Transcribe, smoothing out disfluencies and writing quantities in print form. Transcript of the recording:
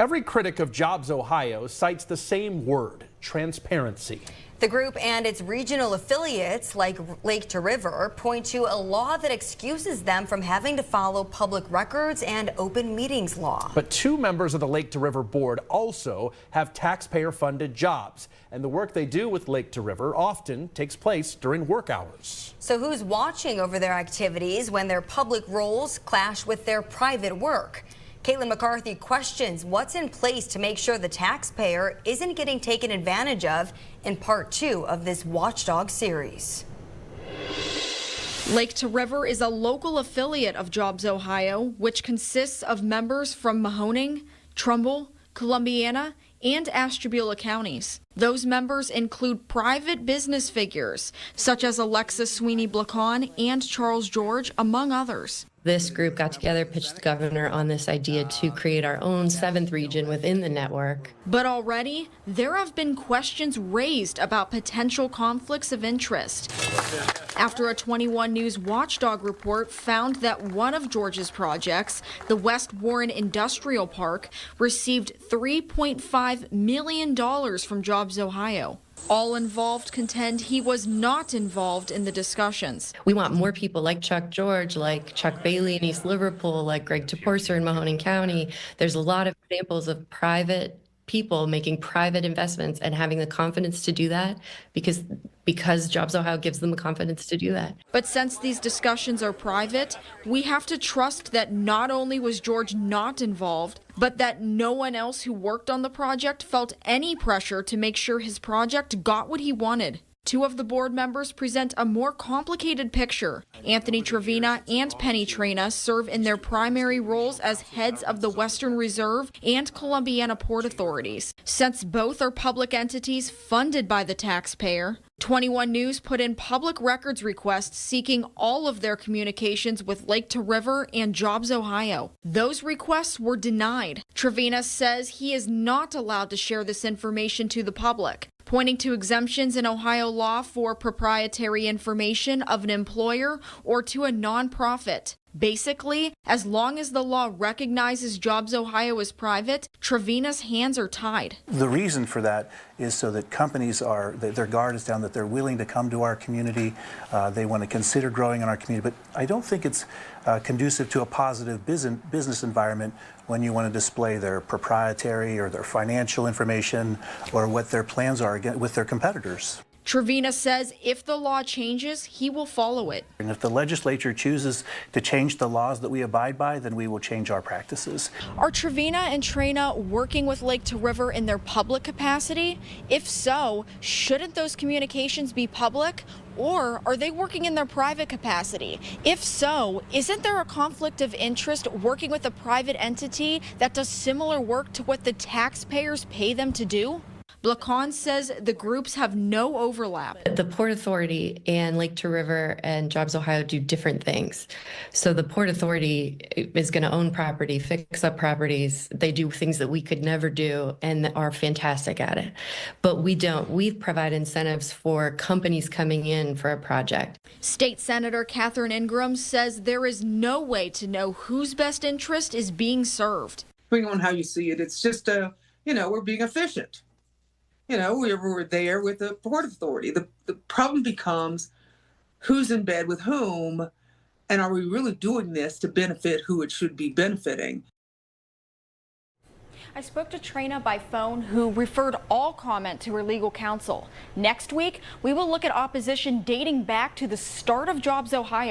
Every critic of JobsOhio cites the same word: transparency. The group and its regional affiliates, like Lake to River, point to a law that excuses them from having to follow public records and open meetings law. But two members of the Lake to River board also have taxpayer-funded jobs, and the work they do with Lake to River often takes place during work hours. So who's watching over their activities when their public roles clash with their private work? Caitlin McCarthy questions what's in place to make sure the taxpayer isn't getting taken advantage of in part 2 of this Watchdog series. Lake to River is a local affiliate of JobsOhio, which consists of members from Mahoning, Trumbull, Columbiana, and Ashtabula counties. Those members include private business figures such as Alexis Sweeney-Blacon and Charles George, among others. This group got together, pitched the governor on this idea to create our own 7th region within the network. But already, there have been questions raised about potential conflicts of interest after a 21 News Watchdog report found that one of George's projects, the West Warren Industrial Park, received $3.5 million from JobsOhio. All involved contend he was not involved in the discussions. We want more people like Chuck George, like Chuck Bailey in East Liverpool, like Greg Toporser in Mahoning County. There's a lot of examples of private people making private investments and having the confidence to do that because JobsOhio gives them the confidence to do that. But since these discussions are private, we have to trust that not only was George not involved, but that no one else who worked on the project felt any pressure to make sure his project got what he wanted. Two of the board members present a more complicated picture. Anthony Trevina and Penny Trina serve in their primary roles as heads of the Western Reserve and Columbiana Port Authorities. Since both are public entities funded by the taxpayer, 21 News put in public records requests seeking all of their communications with Lake to River and JobsOhio. Those requests were denied. Trevina says he is not allowed to share this information to the public, pointing to exemptions in Ohio law for proprietary information of an employer or to a nonprofit. Basically, as long as the law recognizes JobsOhio as private, Trevina's hands are tied. The reason for that is so that companies their guard is down, that they're willing to come to our community. They want to consider growing in our community. But I don't think it's conducive to a positive business environment when you want to display their proprietary or their financial information or what their plans are with their competitors. Trevina says if the law changes, he will follow it. And if the legislature chooses to change the laws that we abide by, then we will change our practices. Are Trevina and Trina working with Lake to River in their public capacity? If so, shouldn't those communications be public? Or are they working in their private capacity? If so, isn't there a conflict of interest working with a private entity that does similar work to what the taxpayers pay them to do? Blacon says the groups have no overlap. The Port Authority and Lake to River and JobsOhio do different things. So the Port Authority is going to own property, fix up properties. They do things that we could never do and are fantastic at it. But we don't. We provide incentives for companies coming in for a project. State Senator Catherine Ingram says there is no way to know whose best interest is being served. Depending on how you see it, it's just we're being efficient. We're there with the Port Authority. The problem becomes who's in bed with whom, and are we really doing this to benefit who it should be benefiting? I spoke to Trina by phone, who referred all comment to her legal counsel. Next week, we will look at opposition dating back to the start of JobsOhio.